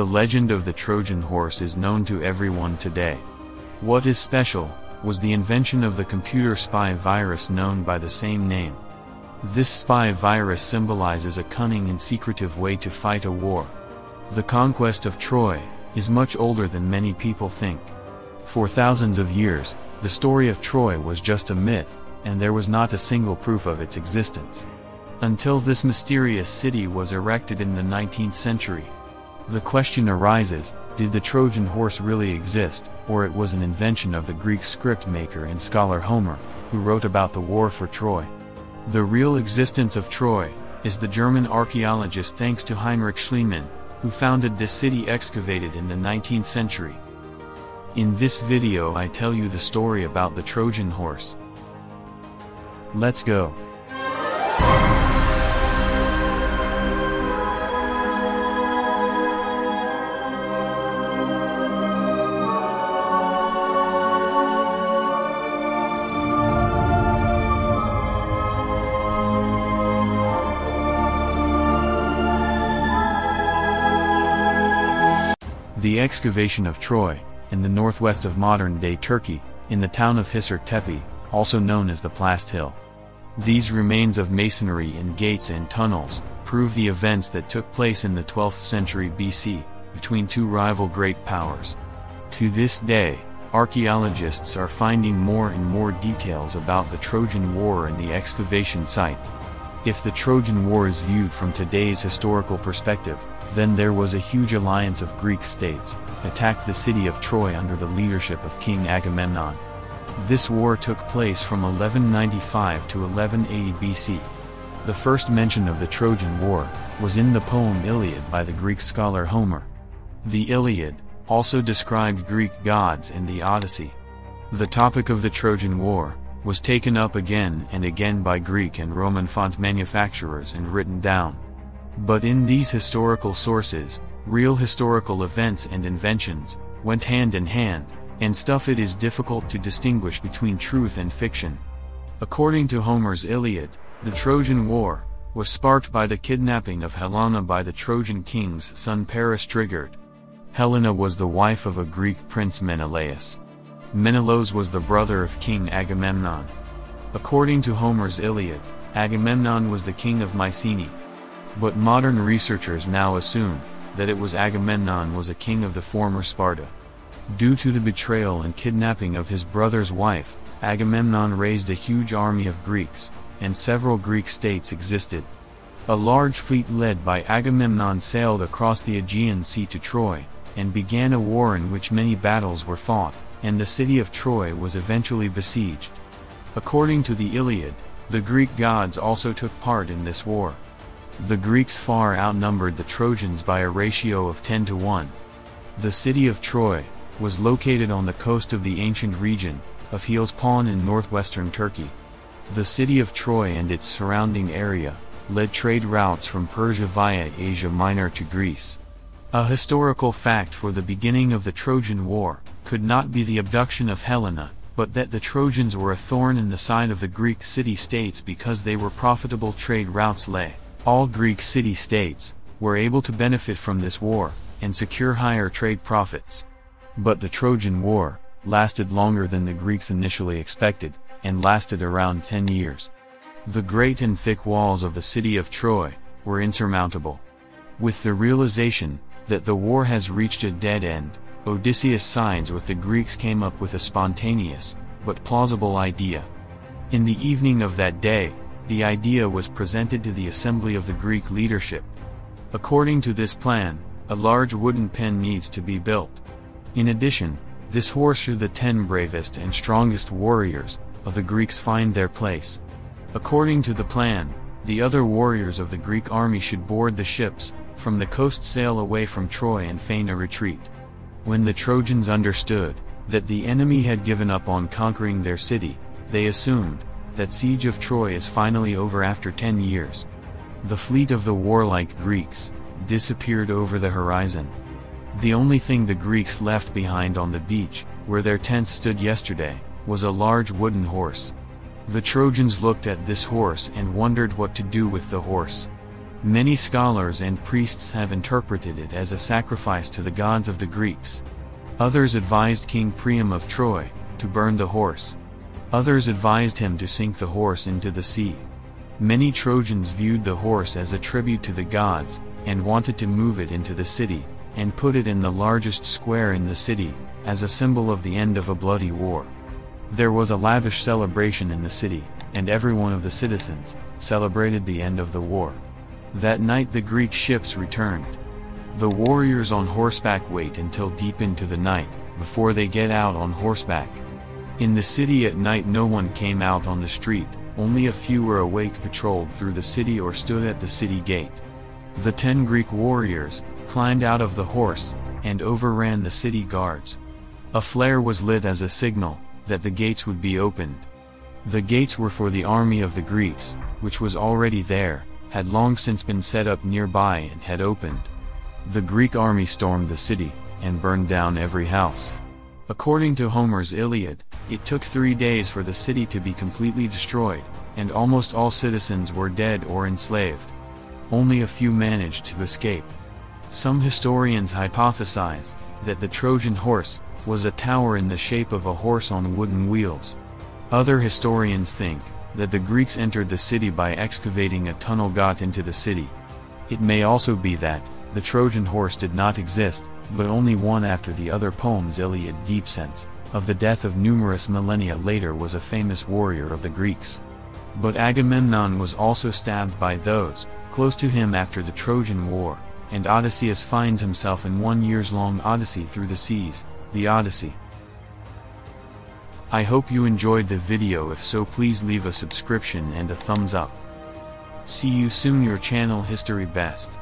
The legend of the Trojan horse is known to everyone today. What is special was the invention of the computer spy virus known by the same name. This spy virus symbolizes a cunning and secretive way to fight a war. The conquest of Troy is much older than many people think. For thousands of years, the story of Troy was just a myth, and there was not a single proof of its existence. Until this mysterious city was erected in the 19th century. The question arises, did the Trojan horse really exist, or it was an invention of the Greek script maker and scholar Homer, who wrote about the war for Troy? The real existence of Troy is the German archaeologist thanks to Heinrich Schliemann, who founded this city excavated in the 19th century. In this video I tell you the story about the Trojan horse. Let's go. The excavation of Troy, in the northwest of modern-day Turkey, in the town of Hisar Tepe, also known as the Plast Hill. These remains of masonry and gates and tunnels prove the events that took place in the 12th century BC, between two rival great powers. To this day, archaeologists are finding more and more details about the Trojan War in the excavation site. If the Trojan War is viewed from today's historical perspective, then there was a huge alliance of Greek states, attacked the city of Troy under the leadership of King Agamemnon. This war took place from 1195 to 1180 BC. The first mention of the Trojan War was in the poem Iliad by the Greek scholar Homer. The Iliad also described Greek gods and the Odyssey. The topic of the Trojan War was taken up again and again by Greek and Roman font manufacturers and written down. But in these historical sources, real historical events and inventions went hand in hand, and it is difficult to distinguish between truth and fiction. According to Homer's Iliad, the Trojan War was sparked by the kidnapping of Helena by the Trojan king's son Paris Triggered. Helena was the wife of a Greek prince Menelaus. Menelaus was the brother of King Agamemnon. According to Homer's Iliad, Agamemnon was the king of Mycenae. But modern researchers now assume that it was Agamemnon was a king of the former Sparta. Due to the betrayal and kidnapping of his brother's wife, Agamemnon raised a huge army of Greeks, and several Greek states existed. A large fleet led by Agamemnon sailed across the Aegean Sea to Troy, and began a war in which many battles were fought, and the city of Troy was eventually besieged. According to the Iliad, the Greek gods also took part in this war. The Greeks far outnumbered the Trojans by a ratio of 10 to 1. The city of Troy was located on the coast of the ancient region of Hellespont in northwestern Turkey. The city of Troy and its surrounding area led trade routes from Persia via Asia Minor to Greece. A historical fact for the beginning of the Trojan War could not be the abduction of Helena, but that the Trojans were a thorn in the side of the Greek city-states because they were profitable trade routes. All Greek city-states were able to benefit from this war and secure higher trade profits. But the Trojan War lasted longer than the Greeks initially expected, and lasted around 10 years. The great and thick walls of the city of Troy were insurmountable. With the realization that the war has reached a dead end, Odysseus sides with the Greeks came up with a spontaneous, but plausible idea. In the evening of that day, the idea was presented to the assembly of the Greek leadership. According to this plan, a large wooden pen needs to be built. In addition, this horse should the 10 bravest and strongest warriors of the Greeks find their place. According to the plan, the other warriors of the Greek army should board the ships from the coast, sail away from Troy and feign a retreat. When the Trojans understood that the enemy had given up on conquering their city, they assumed that siege of Troy is finally over after 10 years. The fleet of the warlike Greeks disappeared over the horizon. The only thing the Greeks left behind on the beach, where their tents stood yesterday, was a large wooden horse. The Trojans looked at this horse and wondered what to do with the horse. Many scholars and priests have interpreted it as a sacrifice to the gods of the Greeks. Others advised King Priam of Troy to burn the horse. Others advised him to sink the horse into the sea. Many Trojans viewed the horse as a tribute to the gods, and wanted to move it into the city, and put it in the largest square in the city, as a symbol of the end of a bloody war. There was a lavish celebration in the city, and every one of the citizens celebrated the end of the war. That night the Greek ships returned. The warriors on horseback wait until deep into the night, before they get out on horseback. In the city at night no one came out on the street, only a few were awake, patrolled through the city or stood at the city gate. The 10 Greek warriors climbed out of the horse, and overran the city guards. A flare was lit as a signal that the gates would be opened. The gates were for the army of the Greeks, which was already there, had long since been set up nearby and had opened. The Greek army stormed the city, and burned down every house. According to Homer's Iliad, it took 3 days for the city to be completely destroyed, and almost all citizens were dead or enslaved. Only a few managed to escape. Some historians hypothesize that the Trojan horse was a tower in the shape of a horse on wooden wheels. Other historians think that the Greeks entered the city by excavating a tunnel got into the city. It may also be that the Trojan horse did not exist, but only one after the other. Poem's Iliad deep sense of the death of numerous millennia later was a famous warrior of the Greeks. But Agamemnon was also stabbed by those close to him after the Trojan War, and Odysseus finds himself in 1 years-long odyssey through the seas, the Odyssey. I hope you enjoyed the video. If so, please leave a subscription and a thumbs up. See you soon. Your channel History Best.